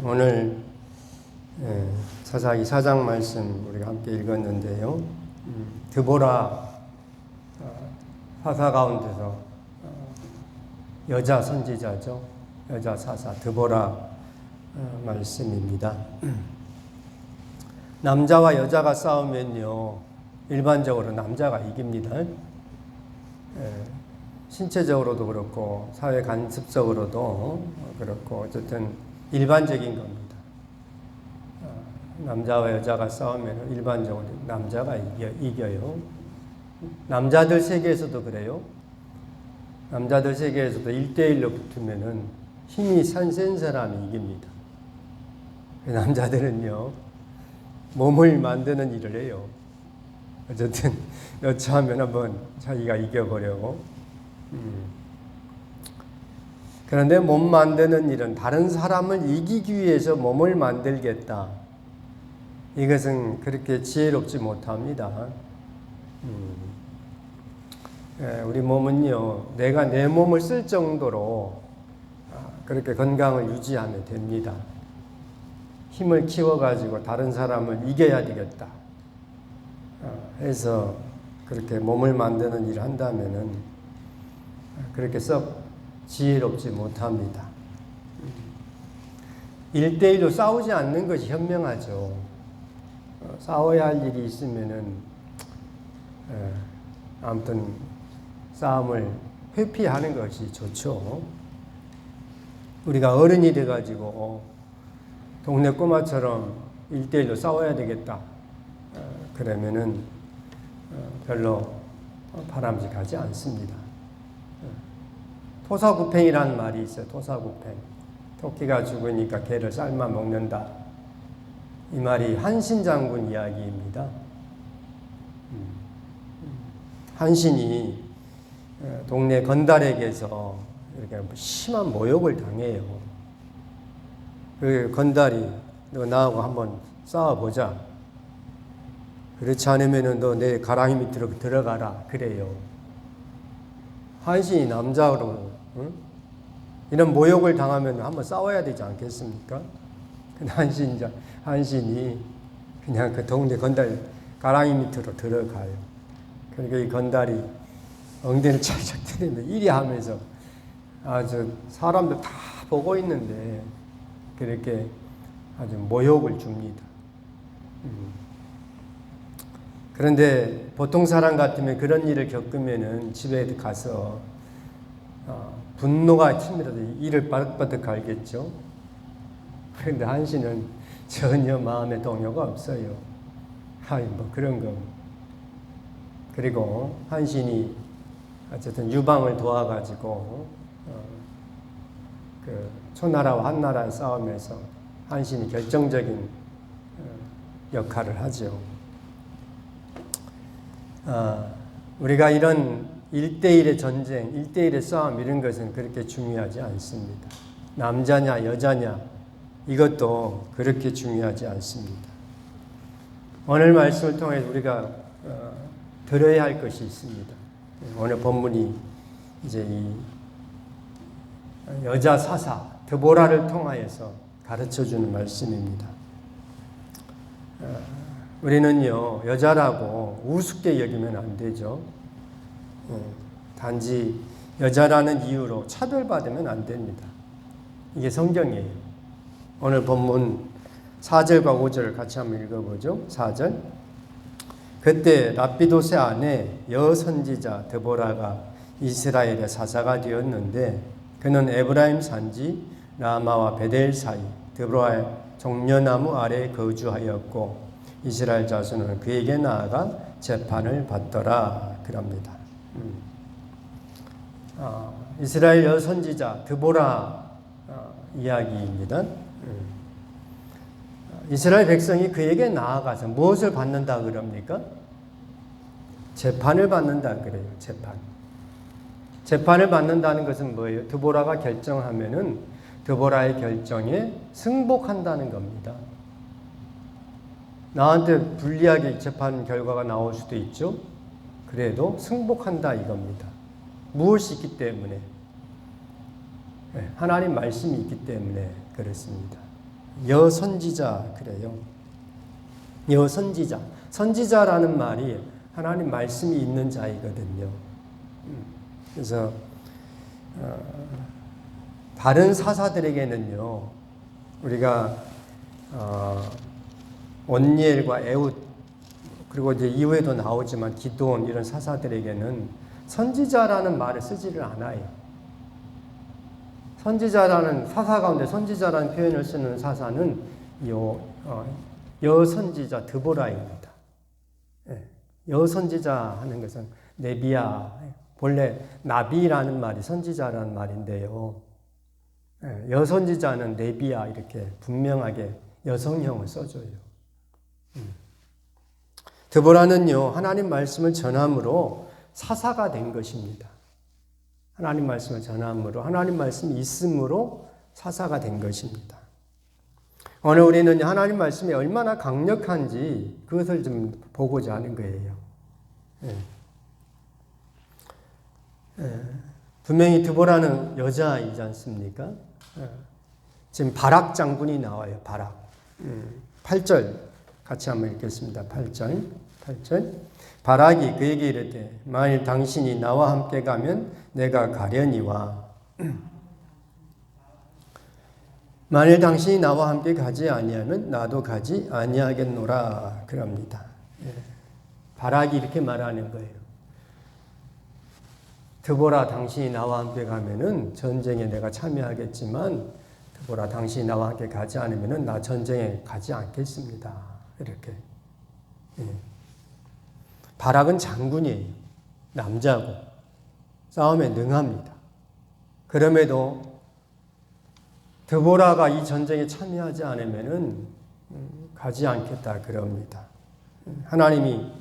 오늘 사사기 4장 말씀 우리가 함께 읽었는데요. 드보라 사사 가운데서 여자 선지자죠. 여자 사사 드보라 말씀입니다. 남자와 여자가 싸우면요, 일반적으로 남자가 이깁니다. 신체적으로도 그렇고 사회 간섭적으로도 그렇고 어쨌든 일반적인 겁니다. 남자와 여자가 싸우면 일반적으로 남자가 이겨요. 남자들 세계에서도 그래요. 남자들 세계에서도 1대1로 붙으면은 힘이 센 사람이 이깁니다. 남자들은요, 몸을 만드는 일을 해요. 어쨌든 여차하면 한번 자기가 이겨보려고. 그런데 몸 만드는 일은 다른 사람을 이기기 위해서 몸을 만들겠다. 이것은 그렇게 지혜롭지 못합니다. 우리 몸은요, 내가 내 몸을 쓸 정도로 그렇게 건강을 유지하면 됩니다. 힘을 키워가지고 다른 사람을 이겨야 되겠다 해서 그렇게 몸을 만드는 일을 한다면은 그렇게 썩 지혜롭지 못합니다. 1대1로 싸우지 않는 것이 현명하죠. 싸워야 할 일이 있으면은 아무튼 싸움을 회피하는 것이 좋죠. 우리가 어른이 돼가지고 동네 꼬마처럼 1대1로 싸워야 되겠다 그러면은 별로 바람직하지 않습니다. 토사구팽이라는 말이 있어요. 토사구팽. 토끼가 죽으니까 개를 삶아 먹는다. 이 말이 한신 장군 이야기입니다. 한신이 동네 건달에게서 이렇게 심한 모욕을 당해요. 그 건달이 너 나하고 한번 싸워보자. 그렇지 않으면 너 내 가랑이 밑으로 들어가라. 그래요. 한신이 남자로 이런 모욕을 당하면 한번 싸워야 되지 않겠습니까? 한신이 그냥 그 동네 건달 가랑이 밑으로 들어가요. 그러니까 이 건달이 엉덩이를 찰짝 때리면 이리 하면서 아주 사람들 다 보고 있는데 그렇게 아주 모욕을 줍니다. 그런데 보통 사람 같으면 그런 일을 겪으면은 집에 가서 분노가 치밀어서 이를 바득바득 갈겠죠. 그런데 한신은 전혀 마음에 동요가 없어요. 뭐 그런 거. 그리고 한신이 어쨌든 유방을 도와가지고 그 초나라와 한나라의 싸움에서 한신이 결정적인 역할을 하죠. 우리가 이런 1대1의 전쟁, 1대1의 싸움 이런 것은 그렇게 중요하지 않습니다. 남자냐 여자냐 이것도 그렇게 중요하지 않습니다. 오늘 말씀을 통해 우리가 들어야 할 것이 있습니다. 오늘 본문이 이제 이 여자 사사 드보라를 통하여서 가르쳐주는 말씀입니다. 우리는요, 여자라고 우습게 여기면 안 되죠. 단지 여자라는 이유로 차별받으면 안 됩니다. 이게 성경이에요. 오늘 본문 4절과 5절을 같이 한번 읽어보죠. 4절. 그때 랍비도세 아내 여선지자 드보라가 이스라엘의 사사가 되었는데 그는 에브라임 산지 라마와 베델 사이 드보라의 종려나무 아래에 거주하였고 이스라엘 자손은 그에게 나아가 재판을 받더라 그럽니다. 이스라엘 여선지자 드보라 이야기입니다. 이스라엘 백성이 그에게 나아가서 무엇을 받는다 그럽니까? 재판을 받는다 그래요. 재판을 받는다는 것은 뭐예요? 드보라가 결정하면은 드보라의 결정에 승복한다는 겁니다. 나한테 불리하게 재판 결과가 나올 수도 있죠. 그래도 승복한다 이겁니다. 무엇이 있기 때문에? 하나님 말씀이 있기 때문에 그렇습니다. 여선지자 그래요. 여선지자. 선지자라는 말이 하나님 말씀이 있는 자이거든요. 그래서 다른 사사들에게는요, 우리가 온니엘과 에훗, 그리고 이제 이후에도 나오지만 기드온 이런 사사들에게는 선지자라는 말을 쓰지를 않아요. 선지자라는 사사 가운데 선지자라는 표현을 쓰는 사사는 여선지자 드보라입니다. 여선지자 하는 것은 네비야, 본래 나비라는 말이 선지자라는 말인데요. 여선지자는 네비야 이렇게 분명하게 여성형을 써줘요. 드보라는요, 하나님 말씀을 전함으로 사사가 된 것입니다. 하나님 말씀을 전함으로, 하나님 말씀이 있음으로 사사가 된 것입니다. 오늘 우리는 하나님 말씀이 얼마나 강력한지 그것을 좀 보고자 하는 거예요. 분명히 드보라는 여자이지 않습니까? 지금 바락 장군이 나와요. 바락. 8절 같이 한번 읽겠습니다. 8절. 바락이 그에게 이르되 만일 당신이 나와 함께 가면 내가 가려니와 만일 당신이 나와 함께 가지 아니하면 나도 가지 아니하겠노라 그럽니다. 바락이 이렇게 말하는 거예요. 드보라 당신이 나와 함께 가면은 전쟁에 내가 참여하겠지만 드보라 당신이 나와 함께 가지 않으면은 나 전쟁에 가지 않겠습니다. 이렇게. 바락은 장군이에요. 남자고 싸움에 능합니다. 그럼에도 드보라가 이 전쟁에 참여하지 않으면은 가지 않겠다 그럽니다. 하나님이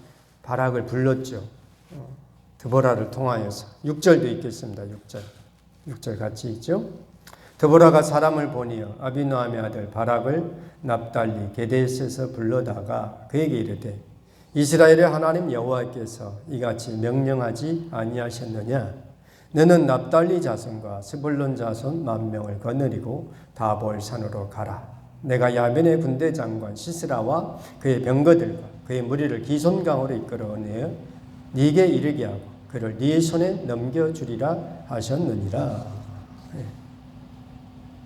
바락을 불렀죠. 드보라를 통하여서. 6절도 있겠습니다. 6절 같이 있죠. 드보라가 사람을 보니어 아비노함의 아들 바락을 납달리 게데스에서 불러다가 그에게 이르되 이스라엘의 하나님 여호와께서 이같이 명령하지 아니하셨느냐? 너는 납달리 자손과 스불론 자손 10,000명을 거느리고 다볼 산으로 가라. 내가 야벤의 군대 장관 시스라와 그의 병거들과 그의 무리를 기손강으로 이끌어내어 네게 이르게 하고 그를 네 손에 넘겨주리라 하셨느니라.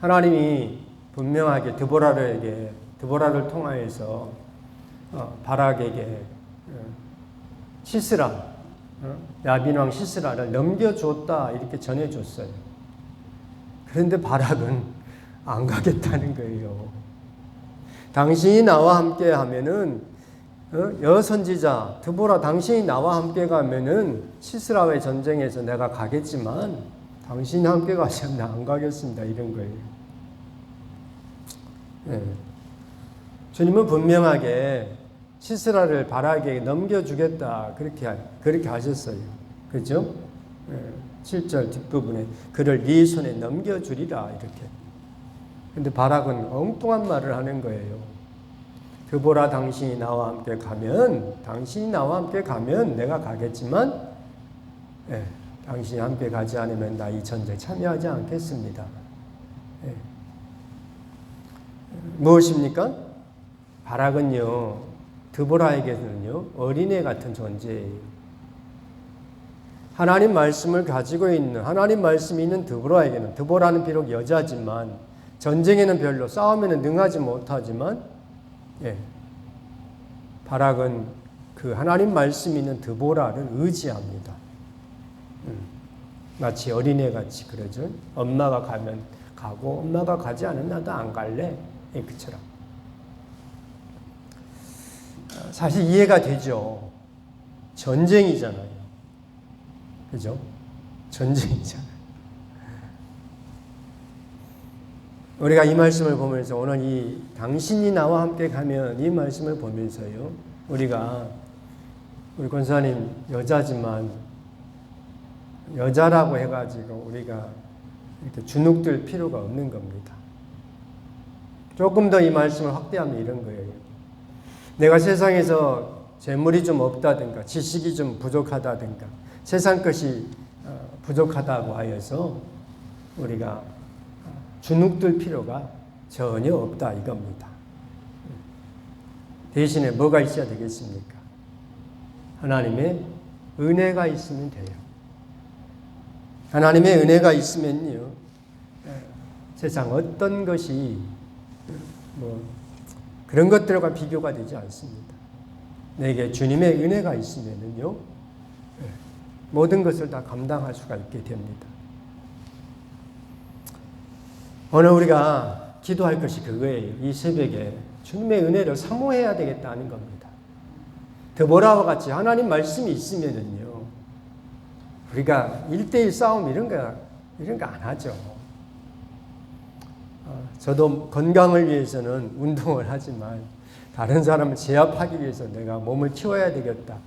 하나님이 분명하게 드보라를 통하여서 바락에게 시스라, 야빈왕 시스라를 넘겨줬다 이렇게 전해줬어요. 그런데 바락은 안 가겠다는 거예요. 당신이 나와 함께 하면은 여선지자 드보라 당신이 나와 함께 가면은 시스라와의 전쟁에서 내가 가겠지만 당신이 함께 가시면 나 안 가겠습니다. 이런 거예요. 주님은 분명하게 시스라를 바락에게 넘겨주겠다 그렇게 하셨어요. 그죠? 7절 뒷부분에 그를 네 손에 넘겨주리라 이렇게. 근데 바락은 엉뚱한 말을 하는 거예요. 드보라 당신이 나와 함께 가면 내가 가겠지만 당신이 함께 가지 않으면 나 이 전쟁에 참여하지 않겠습니다. 무엇입니까? 바락은요, 드보라에게는요, 어린애 같은 존재예요. 하나님 말씀을 가지고 있는, 하나님 말씀이 있는 드보라에게는, 드보라는 비록 여자지만, 전쟁에는 별로, 싸움에는 능하지 못하지만, 바락은 그 하나님 말씀이 있는 드보라를 의지합니다. 마치 어린애같이 그러죠. 엄마가 가면 가고, 엄마가 가지 않으면 나도 안 갈래. 그처럼. 사실 이해가 되죠. 전쟁이잖아요. 그죠? 전쟁이잖아요. 우리가 이 말씀을 보면서 오늘 이 당신이 나와 함께 가면 이 말씀을 보면서요. 우리 권사님 여자지만 여자라고 해가지고 우리가 이렇게 주눅들 필요가 없는 겁니다. 조금 더 이 말씀을 확대하면 이런 거예요. 내가 세상에서 재물이 좀 없다든가 지식이 좀 부족하다든가 세상 것이 부족하다고 하여서 우리가 주눅들 필요가 전혀 없다 이겁니다. 대신에 뭐가 있어야 되겠습니까? 하나님의 은혜가 있으면 돼요. 하나님의 은혜가 있으면요, 세상 어떤 것이 그런 것들과 비교가 되지 않습니다. 내게 주님의 은혜가 있으면요, 모든 것을 다 감당할 수가 있게 됩니다. 오늘 우리가 기도할 것이 그거예요. 이 새벽에 주님의 은혜를 사모해야 되겠다는 겁니다. 드보라와 같이 하나님 말씀이 있으면은요, 우리가 1대1 싸움 이런 거 안 하죠. 저도 건강을 위해서는 운동을 하지만 다른 사람을 제압하기 위해서 내가 몸을 키워야 되겠다.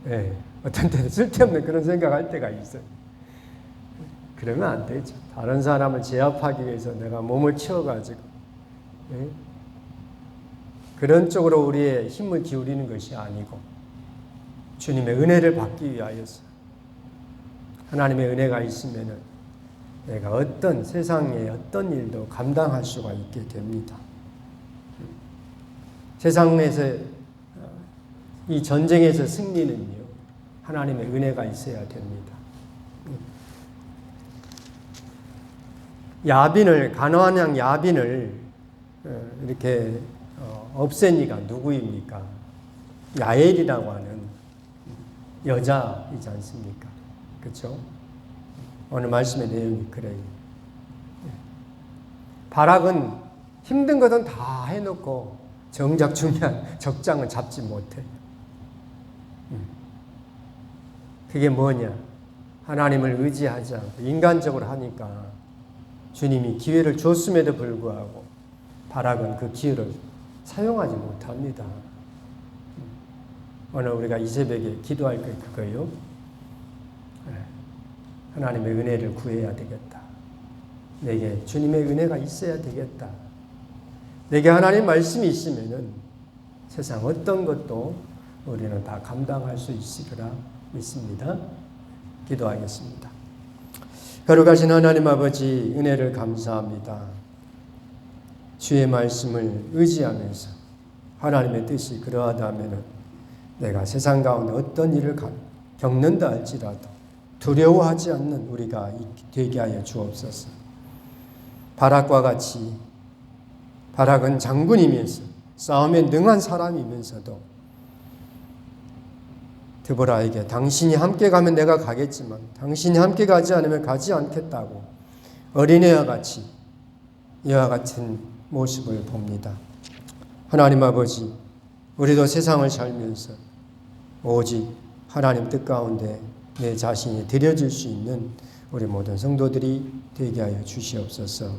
네, 어떤 때는 쓸데없는 그런 생각할 때가 있어요. 그러면 안 되죠. 다른 사람을 제압하기 위해서 내가 몸을 키워가지고 그런 쪽으로 우리의 힘을 기울이는 것이 아니고 주님의 은혜를 받기 위하여서 하나님의 은혜가 있으면 내가 어떤 세상의 어떤 일도 감당할 수가 있게 됩니다. 세상에서 이 전쟁에서 승리는요, 하나님의 은혜가 있어야 됩니다. 가나안 왕 야빈을 이렇게 없앤 이가 누구입니까? 야엘이라고 하는 여자이지 않습니까? 그렇죠? 오늘 말씀의 내용이 그래요. 바락은 힘든 것은 다 해놓고 정작 중요한 적장은 잡지 못해. 그게 뭐냐? 하나님을 의지하지 않고 인간적으로 하니까 주님이 기회를 줬음에도 불구하고 바락은 그 기회를 사용하지 못합니다. 오늘 우리가 이 새벽에 기도할 게 그거예요. 하나님의 은혜를 구해야 되겠다. 내게 주님의 은혜가 있어야 되겠다. 내게 하나님 말씀이 있으면은 세상 어떤 것도 우리는 다 감당할 수 있으리라 믿습니다. 기도하겠습니다. 거룩하신 하나님 아버지, 은혜를 감사합니다. 주의 말씀을 의지하면서 하나님의 뜻이 그러하다면 내가 세상 가운데 어떤 일을 겪는다 할지라도 두려워하지 않는 우리가 되게 하여 주옵소서. 바락과 같이, 바락은 장군이면서 싸움에 능한 사람이면서도 드보라에게 당신이 함께 가면 내가 가겠지만 당신이 함께 가지 않으면 가지 않겠다고 어린애와 같이 이와 같은 모습을 봅니다. 하나님 아버지, 우리도 세상을 살면서 오직 하나님 뜻 가운데 내 자신이 드려질 수 있는 우리 모든 성도들이 되게 하여 주시옵소서.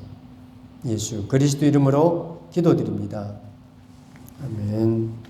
예수 그리스도 이름으로 기도드립니다. 아멘.